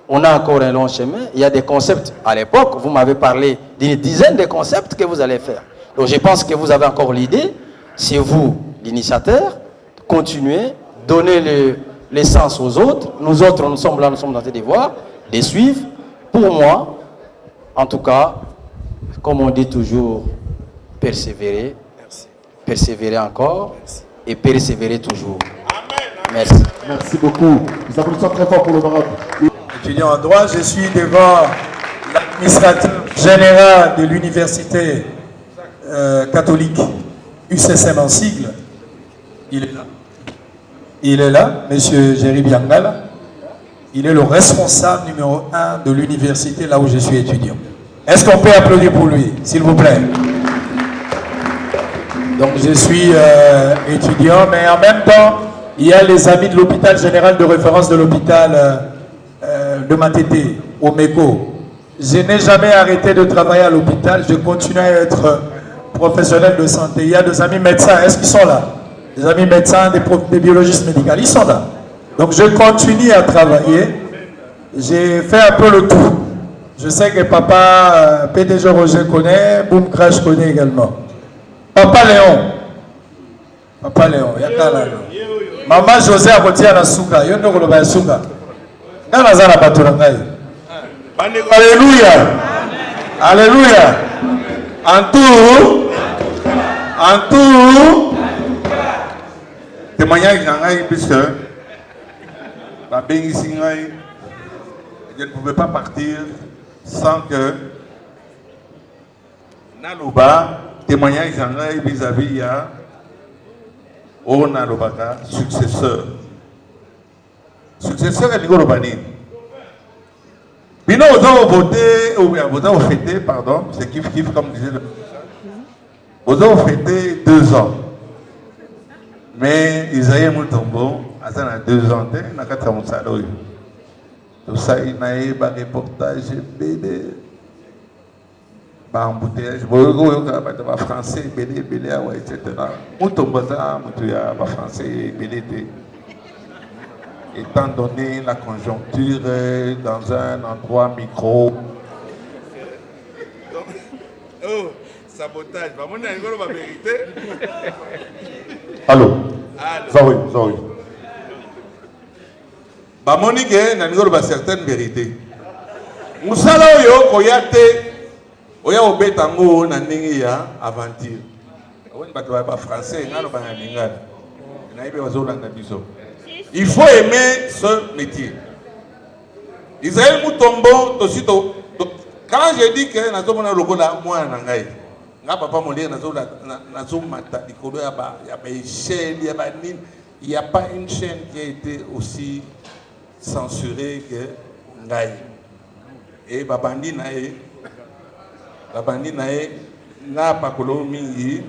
on a encore un long chemin. Il y a des concepts. À l'époque, vous m'avez parlé d'une dizaine de concepts que vous allez faire. Donc je pense que vous avez encore l'idée. C'est vous, l'initiateur. Continuez, donnez l'essence aux autres. Nous autres, nous sommes là, nous sommes dans tes devoirs, de suivre. Pour moi, en tout cas, comme on dit toujours, persévérer. Merci. Persévérer encore. Merci. Et persévérer toujours. Merci. Merci beaucoup. Nous applaudissons très fort pour l'honorable. Étudiant en droit, je suis devant l'administrateur général de l'université catholique UCSM en sigle. Il est là. Il est là, M. Jerry Biangala. Il est le responsable numéro 1 de l'université là où je suis étudiant. Est-ce qu'on peut applaudir pour lui, s'il vous plaît? Donc je suis étudiant, mais en même temps, il y a les amis de l'hôpital général de référence de l'hôpital de Matete, au MECO. Je n'ai jamais arrêté de travailler à l'hôpital, je continue à être professionnel de santé. Il y a des amis médecins, est-ce qu'ils sont là? Des amis médecins, des biologistes médicaux, ils sont là. Donc je continue à travailler. J'ai fait un peu le tour. Je sais que papa PDG Roger connaît, Boom Crash connaît également. Papa Léon. Papa Léon, il y a qu'à là. Maman José a retiré la souka. Il y a un souka. Alléluia. Alléluia. En tout, témoignage puisque je ne pouvais pas partir sans que Naloba témoignage vis-à-vis à Nalobaka successeur. Successeur est Nico Lobani. Bino vous avez voté, vous avez fêté, pardon, c'est kiff comme disait le. Vous avez fêté 2 ans. Mais Isaïe Moutombo, à 2 ans, il n'a qu'à travailler ça. Tout ça, il n'a pas de reportage, bébé. Embouteillage, français, bébé, etc. Moutombo, français, bébé. Étant donné la conjoncture dans un endroit micro. Oh, sabotage. On a la vérité. Allô? Zoé. Monique, on a certaines vérités. Moussala oyo koyate oya obetango na ndenge ya aventure. On va français, ngalo ba ngala. Na ibe bazolanda biso. Il faut aimer ce métier. Israël Moutombo, quand je dis que nous sommes logo là, moi, papa mon lien, il n'y a pas une chaîne qui a été aussi censurée que Ngaï. Et Babandi Nae, n'a pas colonie.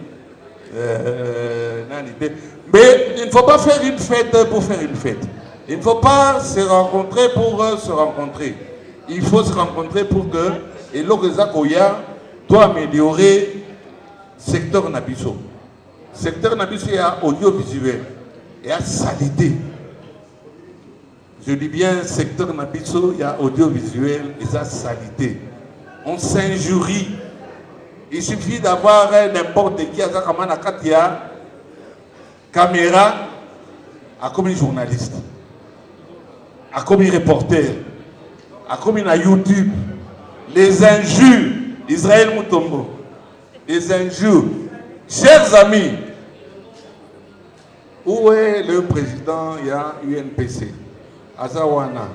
Mais il ne faut pas faire une fête pour faire une fête. Il ne faut pas se rencontrer pour se rencontrer. Il faut se rencontrer pour que et l'Ogezakoya doit améliorer le secteur Nabiso. Le secteur Nabiso est audiovisuel et à salité. Je dis bien secteur Nabiso, il y a audiovisuel et à salité. On s'injurie. Il suffit d'avoir n'importe qui à Katia caméra à comme journaliste, à comme reporter, à comme YouTube. Les injures d'Israël Moutombo, les injures. Chers amis, où est le président UNPC Azawana?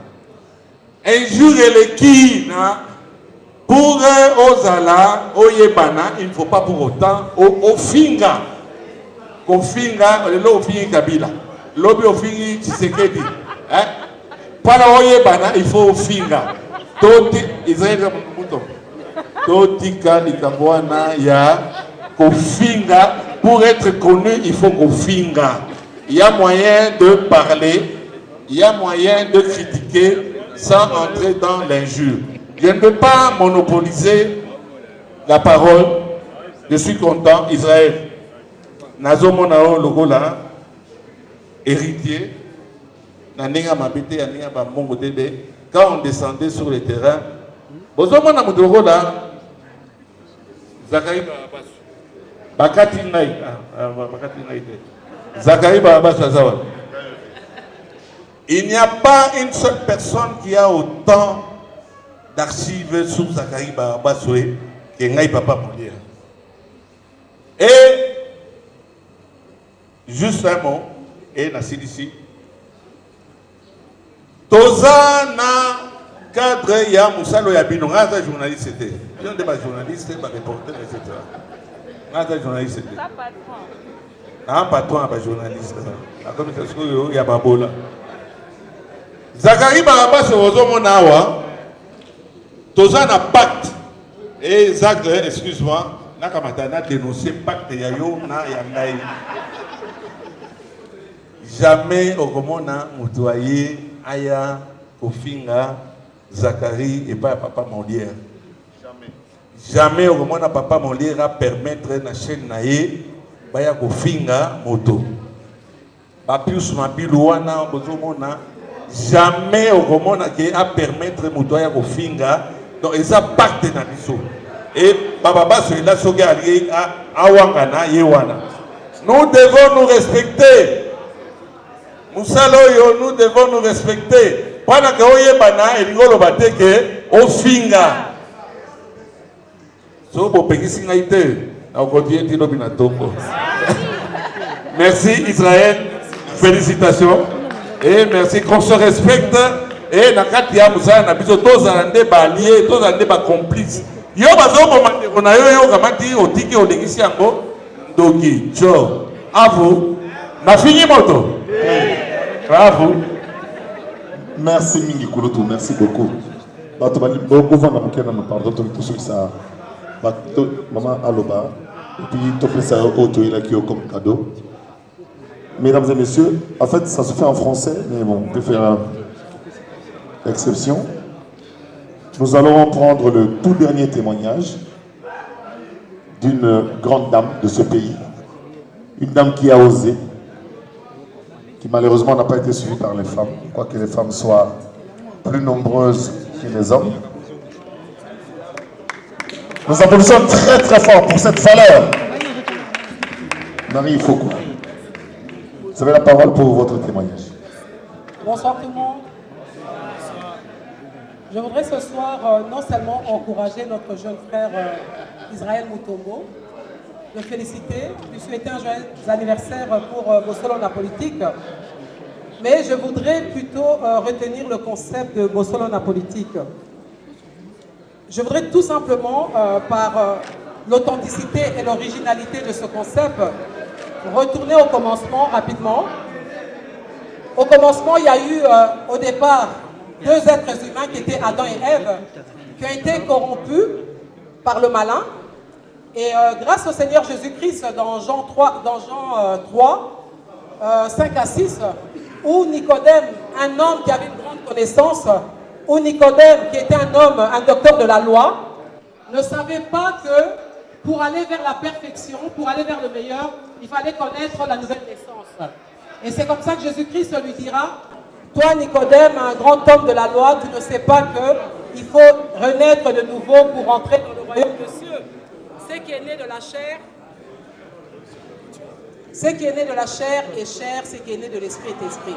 Injure et qui pour Ozala, Oyebana, il ne faut pas pour autant au finga. Au finga, au finga Kabila. L'obi au finga Tshisekedi. Para Oyebana, il faut au finga. Toti, Israël Mouton. Toti Kalikabwana, ya Kofinga. Pour être connu, il faut Kofinga. Il y a moyen de parler, il y a moyen de critiquer sans entrer dans l'injure. Je ne peux pas monopoliser la parole. Je suis content. Israël. Nazo monao logola. Héritier. Nanenga mabete, nanenga ba mongo debe. quand on descendait sur le terrain, Bozomona Moudoro là, Zachary Barabas, Bakati Naï, Zachary Barabas Azawa. Il n'y a pas une seule personne qui a autant d'archives sur Zachary Barabas que Ngaï Papa Molière. Et juste un mot, et Nassid ici. Toza na cadre ya Moussalo Yabino, ngaza journaliste c'était. Il y a des journalistes, des reporters, etc. Ngaza journaliste c'était. Un patron, un journaliste. La communication, il y a Babola. Zachary Barabas Ozomonawa, Toza na pacte. Et Zach, excuse-moi, n'a dénoncé pacte yayo na yangai. Jamais au Romona Moutouaye, Aya, Kofinga, Zachary et pas Papa Molière. Jamais au Romona Papa Molière à permettre na chaîne naé, Baya Kofinga, Moto. Papius Mabilouana, Bozomona. Jamais au Romona qui a permettre Moutouaye Kofinga, donc ils ont pacte na biso. Et Baba Soïla Soga allié à Awangana, Yewana. Nous devons nous respecter. Moussaloyo, nous devons nous respecter. Pendant que Oye Bana et Rigolo Bateke, Ofinga. So, pour payer Singaïté, on continue de Nobinatongo. Merci Israël, félicitations. Et merci qu'on se respecte. Et Nakatia Moussa, Nabiso, tous en des alliés, tous en des complices. Yo bazo komande kona yo kamati otiki odekisi yango doki cho avu na fini moto avu. Merci Mingi Kouloutou, merci beaucoup. Bato bali beaucoup vana mukena na pardon to tout ça. Bato maman Aloba et puis to ça auto il a qui comme cadeau. Mesdames et messieurs, en fait ça se fait en français mais bon, on peut faire exception. Nous allons prendre le tout dernier témoignage d'une grande dame de ce pays, une dame qui a osé, qui malheureusement n'a pas été suivie par les femmes, quoique les femmes soient plus nombreuses que les hommes. Nous applaudissons très très fort pour cette valeur. Marie Foucault, vous avez la parole pour votre témoignage. Bonsoir tout le monde. Je voudrais ce soir non seulement encourager notre jeune frère Israël Mutombo, le féliciter, lui souhaiter un joyeux anniversaire pour Bossolo la politique, mais je voudrais plutôt retenir le concept de Bossolo la politique. Je voudrais tout simplement, par l'authenticité et l'originalité de ce concept, retourner au commencement rapidement. Au commencement, il y a eu au départ deux êtres humains qui étaient Adam et Ève, qui ont été corrompus par le malin. Et grâce au Seigneur Jésus-Christ, dans Jean 3, 5 à 6, où Nicodème, un homme qui avait une grande connaissance, où Nicodème, qui était un homme, un docteur de la loi, ne savait pas que pour aller vers la perfection, pour aller vers le meilleur, il fallait connaître la nouvelle naissance. Et c'est comme ça que Jésus-Christ lui dira: toi, Nicodème, un grand homme de la loi, tu ne sais pas qu'il faut renaître de nouveau pour entrer dans le royaume des cieux. Ce qui est né de la chair, ce qui est né de la chair est chair, ce qui est né de l'esprit est esprit.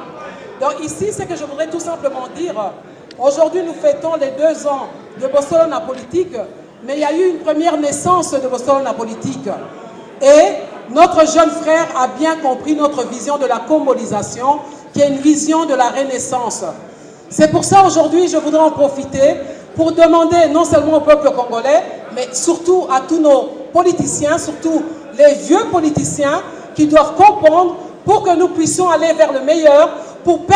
Donc ici, ce que je voudrais tout simplement dire, aujourd'hui nous fêtons les 2 ans de Bossolo la politique, mais il y a eu une première naissance de Bossolo la politique. Et notre jeune frère a bien compris notre vision de la combolisation, qui est une vision de la renaissance. C'est pour ça aujourd'hui, je voudrais en profiter pour demander non seulement au peuple congolais, mais surtout à tous nos politiciens, surtout les vieux politiciens, qui doivent comprendre pour que nous puissions aller vers le meilleur, pour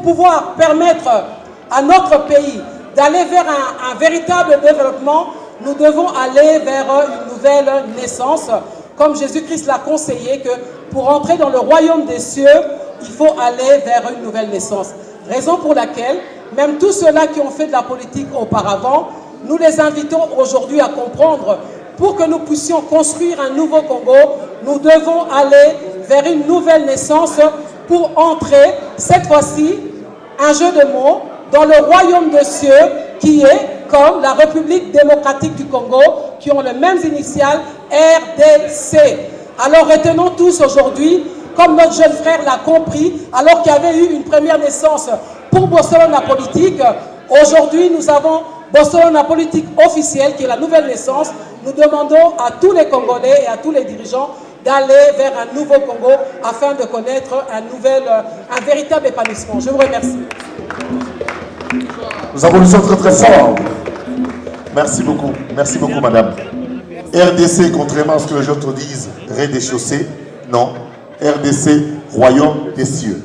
pouvoir permettre à notre pays d'aller vers un véritable développement. Nous devons aller vers une nouvelle naissance, comme Jésus-Christ l'a conseillé, que pour entrer dans le royaume des cieux, il faut aller vers une nouvelle naissance. Raison pour laquelle, même tous ceux-là qui ont fait de la politique auparavant, nous les invitons aujourd'hui à comprendre, pour que nous puissions construire un nouveau Congo, nous devons aller vers une nouvelle naissance pour entrer, cette fois-ci, un jeu de mots, dans le royaume de cieux qui est comme la République démocratique du Congo, qui ont les mêmes initiales, RDC. Alors retenons tous aujourd'hui, comme notre jeune frère l'a compris, alors qu'il y avait eu une première naissance pour Bossolo na politique, aujourd'hui nous avons Bossolo na politique officielle, qui est la nouvelle naissance. Nous demandons à tous les Congolais et à tous les dirigeants d'aller vers un nouveau Congo afin de connaître un véritable épanouissement. Je vous remercie. Nous applaudissons très très fort. Merci beaucoup madame. RDC, contrairement à ce que les autres disent, rez-de-chaussée, non. RDC, royaume des cieux.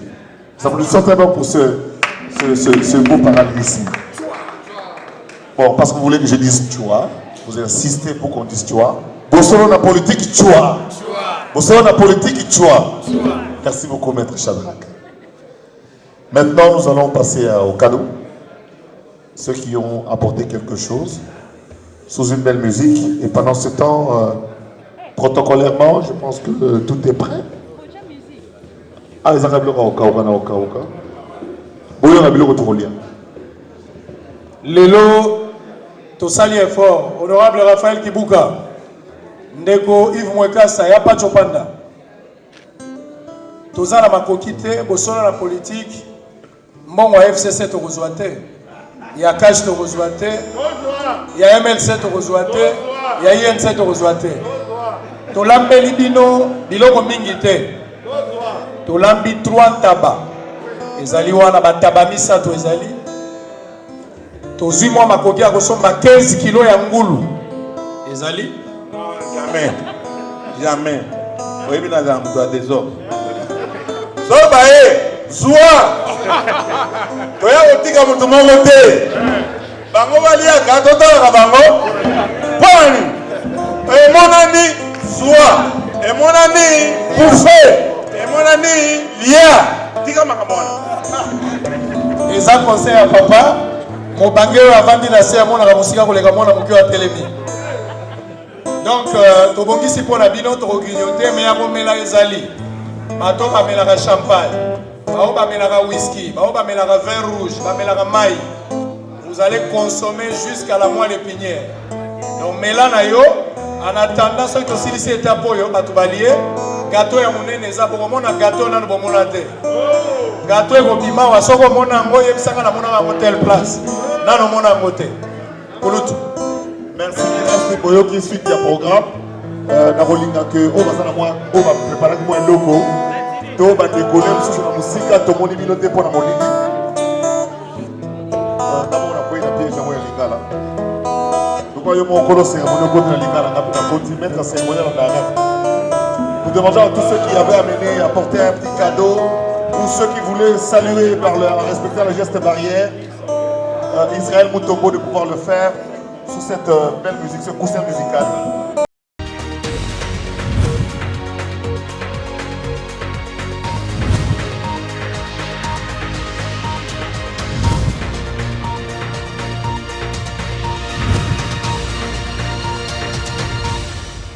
Nous applaudissons très bien pour ce beau parallélisme. Bon, parce que vous voulez que je dise Tchoua, vous insistez pour qu'on dise Tchoua. Bossolo na politique Tchoua. Bossolo na politique Tchoua. Merci beaucoup, maître Shadrach. Maintenant, nous allons passer au cadeau. Ceux qui ont apporté quelque chose, sous une belle musique. Et pendant ce temps, protocolairement, je pense que tout est prêt. Ah, les Arabes, Lelo, tosali effort. Honorable Raphaël Kibuka, Ndeko Yves Mwekasa, ya pas Chopanda. Tozala makokite, bosola la politique, mbongo FCC Torozouate, ya Cash Torozouate, ya MLC Torozouate, ya INC Torozouate. Tolambeli bino, biloko mingite. Tolambi 3 taba. Ezali wana bataba misato ezali. Tozui mwa makoki ya kosomba 15 kilo ya ngulu. Ezali? Jamais. Jamais. Oyebi na za mtu a désordre. Soba zwa. Toya otika mutu moko te. Bango baliaka totalaka bango. Pani. Emonani zwa. Emonani bouffe. Emonani lia. Tika makamona. Eza conseil ya papa. Mobangero avandi na se amona musika koleka mona mokyo ya telemi. Donc tobongisi pona bino to grignoter mais abomela ezali. Bato bamelaka champagne, bao bamelaka whisky, bao bamelaka vin rouge, bamelaka mai. Vous allez consommer jusqu'à la moelle épinière. Donc melana yo en attendant ce que silisi étape yo bato balie gâteau ya monene eza pour mona gâteau na bomona te. Gâteau eko bima wa soko mona ngo yebisanga na mona hotel place. Nano mona ngote. Kulutu. Merci pour yoki suite ya programme. Na rolinga que o basana moi o ba préparer moi logo. To ba décoller sur la musique to moni bino te pona molindi. D'abord on a pris la pièce à moi lingala. Donc yo mon kolo c'est mon côté na lingala na pour continuer c'est modèle en arabe. Nous demandons à tous ceux qui avaient amené apporter un petit cadeau ou ceux qui voulaient saluer en respectant les gestes barrières. Israël Moutombo de pouvoir le faire sous cette belle musique, ce coussin musical.